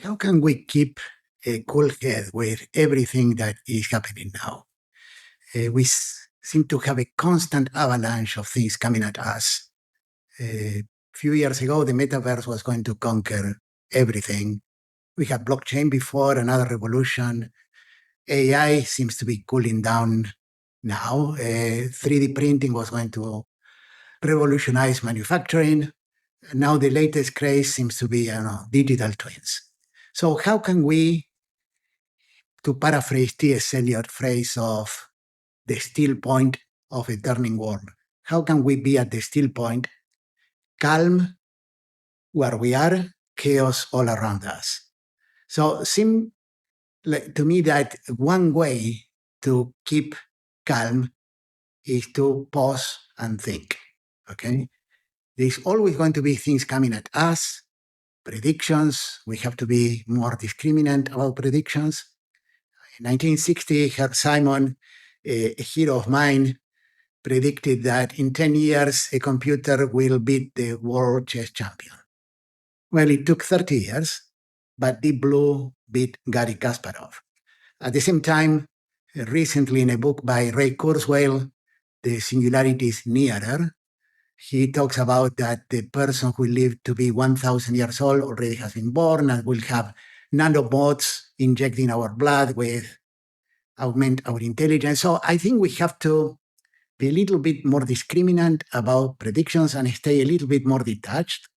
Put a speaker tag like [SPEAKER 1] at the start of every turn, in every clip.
[SPEAKER 1] How can we keep a cool head with everything that is happening now? We seem to have a constant avalanche of things coming at us. A few years ago, the metaverse was going to conquer everything. We had blockchain before, another revolution. AI seems to be cooling down now. 3D printing was going to revolutionize manufacturing. Now the latest craze seems to be digital twins. So how can we, to paraphrase T.S. Eliot's phrase of the still point of a turning world, how can we be at the still point, calm where we are, chaos all around us? So it seems to me that one way to keep calm is to pause and think, okay? There's always going to be things coming at us, predictions. We have to be more discriminant about predictions. In 1960, Herb Simon, a hero of mine, predicted that in 10 years, a computer will beat the world chess champion. Well, it took 30 years, but Deep Blue beat Garry Kasparov. At the same time, recently in a book by Ray Kurzweil, The Singularity is Nearer, he talks about that the person who lived to be 1,000 years old already has been born and will have nanobots injecting our blood with augment our intelligence. So I think we have to be a little bit more discriminant about predictions and stay a little bit more detached.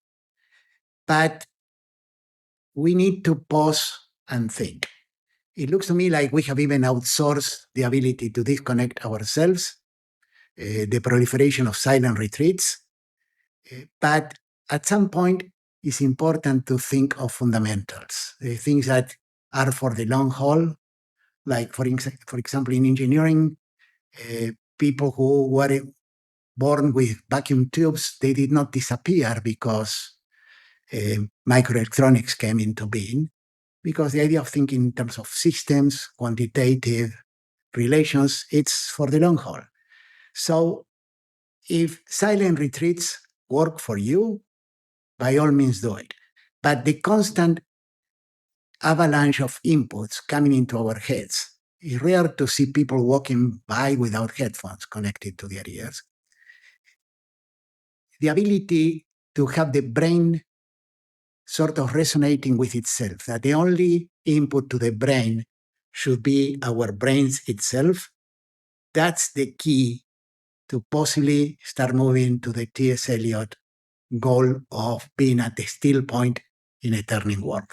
[SPEAKER 1] But we need to pause and think. It looks to me like we have even outsourced the ability to disconnect ourselves, the proliferation of silent retreats. But at some point, it's important to think of fundamentals, things that are for the long haul, like, for example, in engineering, people who were born with vacuum tubes, they did not disappear because microelectronics came into being, because the idea of thinking in terms of systems, quantitative relations, it's for the long haul. So if silent retreats work for you, by all means do it. But the constant avalanche of inputs coming into our heads, it's rare to see people walking by without headphones connected to their ears. The ability to have the brain sort of resonating with itself, that the only input to the brain should be our brains itself, that's the key to possibly start moving to the T.S. Eliot goal of being at the still point in a turning world.